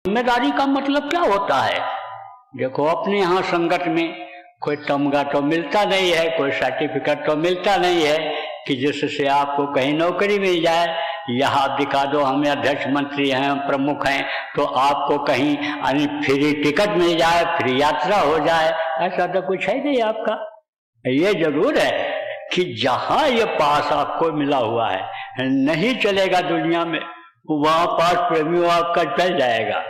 जिम्मेदारी का मतलब क्या होता है? देखो, अपने यहाँ संगत में कोई तमगा तो मिलता नहीं है, कोई सर्टिफिकेट तो मिलता नहीं है कि जिससे आपको कहीं नौकरी मिल जाए, यहाँ आप दिखा दो हमें अध्यक्ष मंत्री हैं, प्रमुख हैं, तो आपको कहीं फ्री टिकट मिल जाए, फ्री यात्रा हो जाए, ऐसा तो कुछ है नहीं आपका। ये जरूर है कि जहाँ ये पास आपको मिला हुआ है, नहीं चलेगा दुनिया में, वहां पास प्रेमियों आपका चल जाएगा।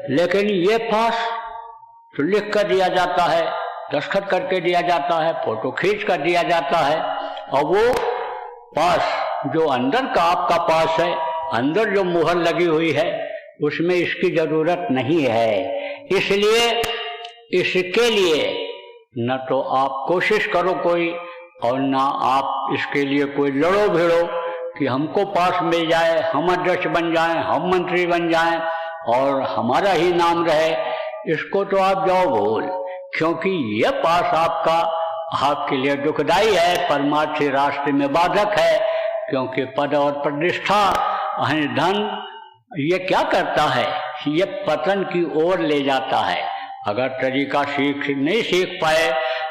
लेकिन ये पास तो लिख कर दिया जाता है, दस्तखत करके दिया जाता है, फोटो खींच कर दिया जाता है, और वो पास जो अंदर का आपका पास है, अंदर जो मुहर लगी हुई है, उसमें इसकी जरूरत नहीं है। इसलिए इसके लिए न तो आप कोशिश करो कोई, और ना आप इसके लिए कोई लड़ो भिड़ो कि हमको पास मिल जाए, हम अध्यक्ष बन जाएं, हम मंत्री बन जाएं और हमारा ही नाम रहे। इसको तो आप जाओ भूल, क्योंकि ये पास आपके लिए दुखदाई है, परमार्थी रास्ते में बाधक है। क्योंकि पद और प्रतिष्ठा, धन, ये क्या करता है? ये पतन की ओर ले जाता है। अगर तरीका नहीं सीख पाए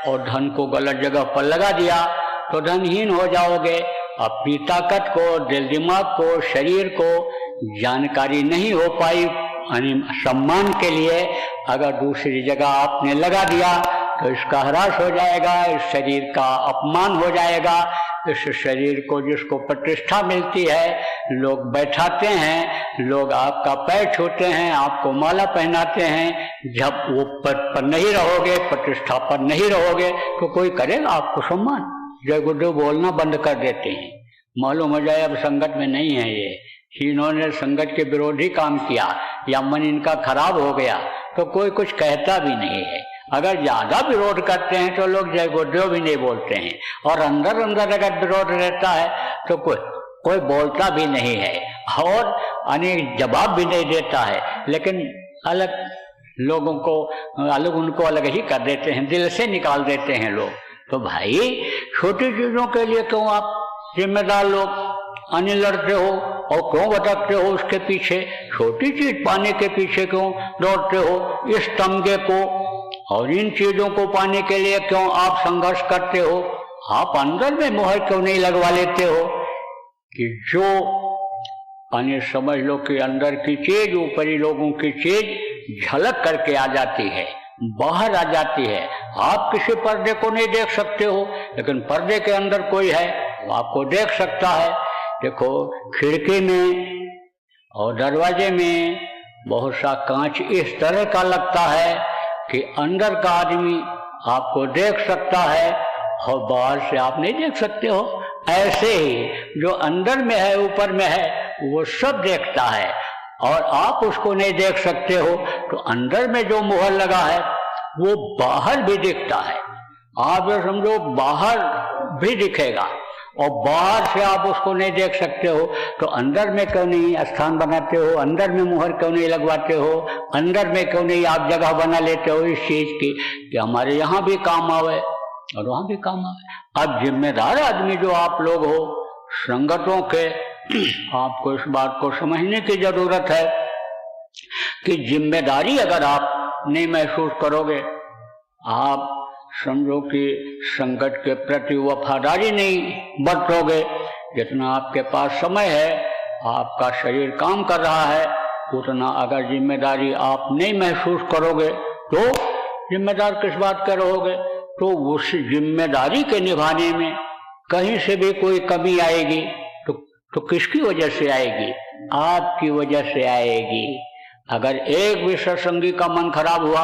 और धन को गलत जगह पर लगा दिया तो धनहीन हो जाओगे। अपनी ताकत को, दिल दिमाग को, शरीर को जानकारी नहीं हो पाई सम्मान के लिए, अगर दूसरी जगह आपने लगा दिया तो इसका ह्रास हो जाएगा, इस शरीर का अपमान हो जाएगा। इस शरीर को जिसको प्रतिष्ठा मिलती है, लोग बैठाते हैं, लोग आपका पैर छूते हैं, आपको माला पहनाते हैं। जब वो पद पर नहीं रहोगे, प्रतिष्ठा पर नहीं रहोगे, तो कोई करेगा आपको सम्मान? जय गुरुदेव बोलना बंद कर देते हैं। मालूम हो जाए अब संगत में नहीं है ये, इन्होंने संगत के विरोधी काम किया या मन इनका खराब हो गया, तो कोई कुछ कहता भी नहीं है। अगर ज्यादा विरोध करते हैं तो लोग जय गुरुदेव भी नहीं बोलते हैं, और अंदर अंदर अगर विरोध रहता है तो कोई बोलता भी नहीं है और अनेक जवाब भी नहीं देता है। लेकिन अलग लोगों को उनको अलग ही कर देते हैं, दिल से निकाल देते हैं लोग। तो भाई, छोटी चीजों के लिए क्यों आप जिम्मेदार लोग लड़ते हो और क्यों भटकते हो उसके पीछे? छोटी चीज पाने के पीछे क्यों दौड़ते हो? इस तमगे को और इन चीजों को पाने के लिए क्यों आप संघर्ष करते हो? आप अंदर में मुहर क्यों नहीं लगवा लेते हो कि जो समझ लो कि अंदर की चीज, ऊपरी लोगों की चीज झलक करके आ जाती है, बाहर आ जाती है। आप किसी पर्दे को नहीं देख सकते हो, लेकिन पर्दे के अंदर कोई है, वो आपको देख सकता है। देखो, खिड़की में और दरवाजे में बहुत सा कांच इस तरह का लगता है कि अंदर का आदमी आपको देख सकता है और बाहर से आप नहीं देख सकते हो। ऐसे ही जो अंदर में है, ऊपर में है, वो सब देखता है और आप उसको नहीं देख सकते हो। तो अंदर में जो मुहर लगा है वो बाहर भी दिखता है। आप ये समझो बाहर भी दिखेगा और बाहर से आप उसको नहीं देख सकते हो, तो अंदर में क्यों नहीं स्थान बनाते हो? अंदर में मुहर क्यों नहीं लगवाते हो? अंदर में क्यों नहीं आप जगह बना लेते हो इस चीज की कि हमारे यहाँ भी काम आवे और वहां भी काम आवे? अब जिम्मेदार आदमी जो आप लोग हो संगतों के, आपको इस बात को समझने की जरूरत है कि जिम्मेदारी अगर आप नहीं महसूस करोगे, आप समझो कि संगत के प्रति वफादारी नहीं बरतोगे। जितना आपके पास समय है, आपका शरीर काम कर रहा है, उतना अगर जिम्मेदारी आप नहीं महसूस करोगे तो जिम्मेदार किस बात के रहोगे? तो उस जिम्मेदारी के निभाने में कहीं से भी कोई कमी आएगी तो किसकी वजह से आएगी? आपकी वजह से आएगी। अगर एक भी सत्संगी का मन खराब हुआ,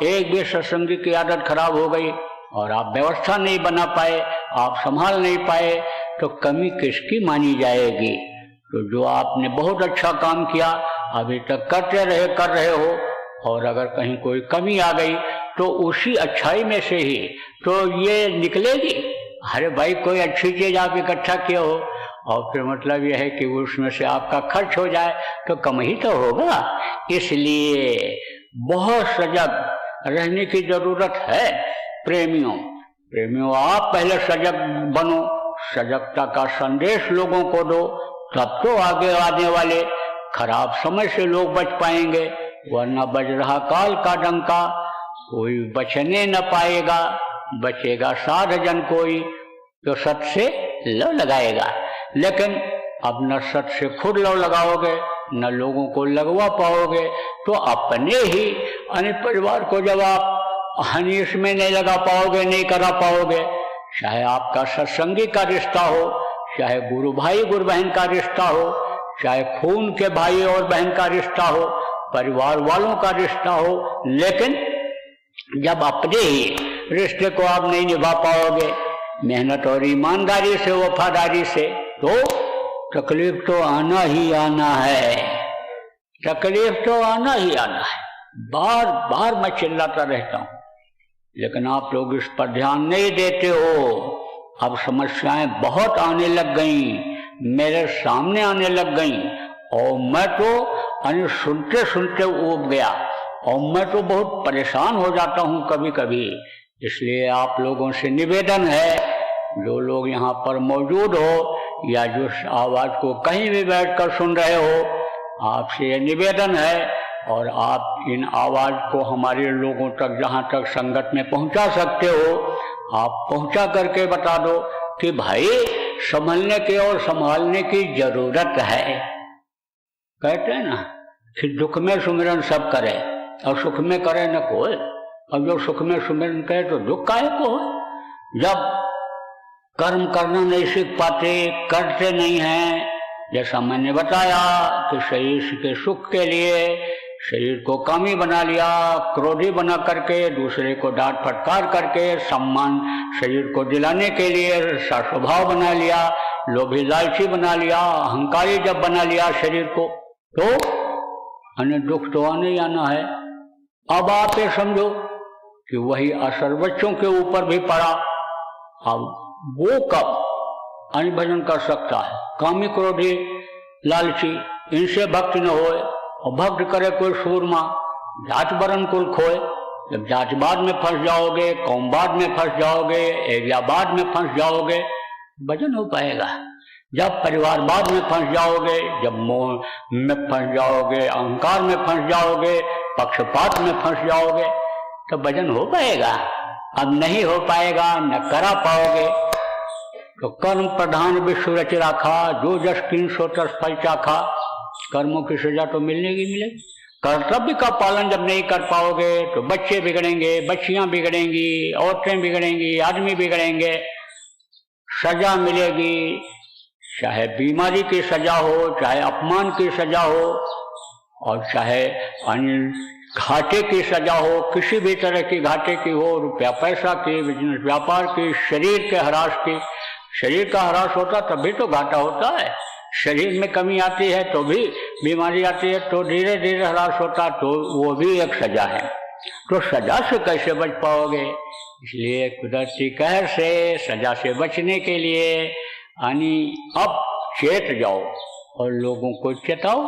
एक भी सत्संगी की आदत खराब हो गई और आप व्यवस्था नहीं बना पाए, आप संभाल नहीं पाए, तो कमी किसकी मानी जाएगी? तो जो आपने बहुत अच्छा काम किया, अभी तक कर रहे हो, और अगर कहीं कोई कमी आ गई तो उसी अच्छाई में से ही तो ये निकलेगी। अरे भाई, कोई अच्छी चीज आप इकट्ठा किए हो और फिर मतलब यह है कि उसमें से आपका खर्च हो जाए तो कम ही तो होगा। इसलिए बहुत सजग रहने की जरूरत है। प्रेमियों, आप पहले सजग बनो, सजगता का संदेश लोगों को दो, तब तो आगे आने वाले खराब समय से लोग बच पाएंगे, वरना बज रहा काल का डंका, कोई बचने न पाएगा। बचेगा साध जन कोई, तो सत से लव लगाएगा। लेकिन अब न सत से खुद लव लगाओगे, न लोगों को लगवा पाओगे, तो अपने ही अन्य परिवार को जब आप हानि इसमें नहीं लगा पाओगे, नहीं करा पाओगे, चाहे आपका सत्संगी का रिश्ता हो, चाहे गुरु भाई गुरु बहन का रिश्ता हो, चाहे खून के भाई और बहन का रिश्ता हो, परिवार वालों का रिश्ता हो, लेकिन जब अपने ही रिश्ते को आप नहीं निभा पाओगे मेहनत और ईमानदारी से, वफादारी से, तो तकलीफ तो आना ही आना है। तकलीफ तो आना ही आना है। बार बार मैं चिल्लाता रहता हूँ, लेकिन आप लोग इस पर ध्यान नहीं देते हो। अब समस्याएं बहुत आने लग गई, मेरे सामने आने लग गई, और मैं तो सुनते सुनते ऊब गया, और मैं तो बहुत परेशान हो जाता हूँ कभी कभी। इसलिए आप लोगों से निवेदन है, जो लोग यहाँ पर मौजूद हो या जो आवाज को कहीं भी बैठकर सुन रहे हो, आपसे ये निवेदन है, और आप इन आवाज को हमारे लोगों तक जहाँ तक संगत में पहुँचा सकते हो, आप पहुँचा करके बता दो कि भाई संभलने की और संभालने की जरूरत है। कहते हैं ना कि दुख में सुमिरन सब करे और सुख में करे न कोई। अब जो सुख में सुमिरन करे तो दुख काहे को हो? जब कर्म करना नहीं सीख पाते, करते नहीं हैं, जैसा मैंने बताया कि शरीर के सुख के लिए शरीर को कामी बना लिया, क्रोधी बना करके, दूसरे को डांट फटकार करके, सम्मान शरीर को दिलाने के लिए स्वभाव बना लिया, लोभी लालची बना लिया, अहंकारी जब बना लिया शरीर को, तो अन्य दुख तो आने ही आना है। अब आप ये समझो कि वही असर बच्चों के ऊपर भी पड़ा। अब वो कब अन्य भजन कर सकता है? कामी क्रोधी लालची, इनसे भक्ति न होए, और भक्त करे कोई सूरमा, जात बरन कुल खोए। जब जातिवाद में फंस जाओगे, कौमवाद में फंस जाओगे, एरियावाद में फंस जाओगे, भजन हो पाएगा। जब परिवारवाद में फंस जाओगे, जब मोह में फंस जाओगे, अहंकार में फंस जाओगे, पक्षपात में फंस जाओगे, तो भजन हो पाएगा? अब नहीं हो पाएगा, न करा पाओगे। तो कर्म प्रधान विश्व रच राखा, जो जस कीन सो तस फल चाखा। कर्मों की सजा तो मिलने की मिलेगी। कर्तव्य का पालन जब नहीं कर पाओगे तो बच्चे बिगड़ेंगे, बच्चियां बिगड़ेंगी, औरतें बिगड़ेंगी, आदमी बिगड़ेंगे, सजा मिलेगी। चाहे बीमारी की सजा हो, चाहे अपमान की सजा हो, और चाहे घाटे की सजा हो, किसी भी तरह की घाटे की हो, रुपया पैसा की, बिजनेस व्यापार की, शरीर के ह्रास की। शरीर का ह्रास होता तभी तो घाटा होता है। शरीर में कमी आती है तो भी बीमारी आती है, तो धीरे धीरे ह्रास होता, तो वो भी एक सजा है। तो सजा से कैसे बच पाओगे? इसलिए कुदरती कहर से, सजा से बचने के लिए अब चेत जाओ और लोगों को चेताओ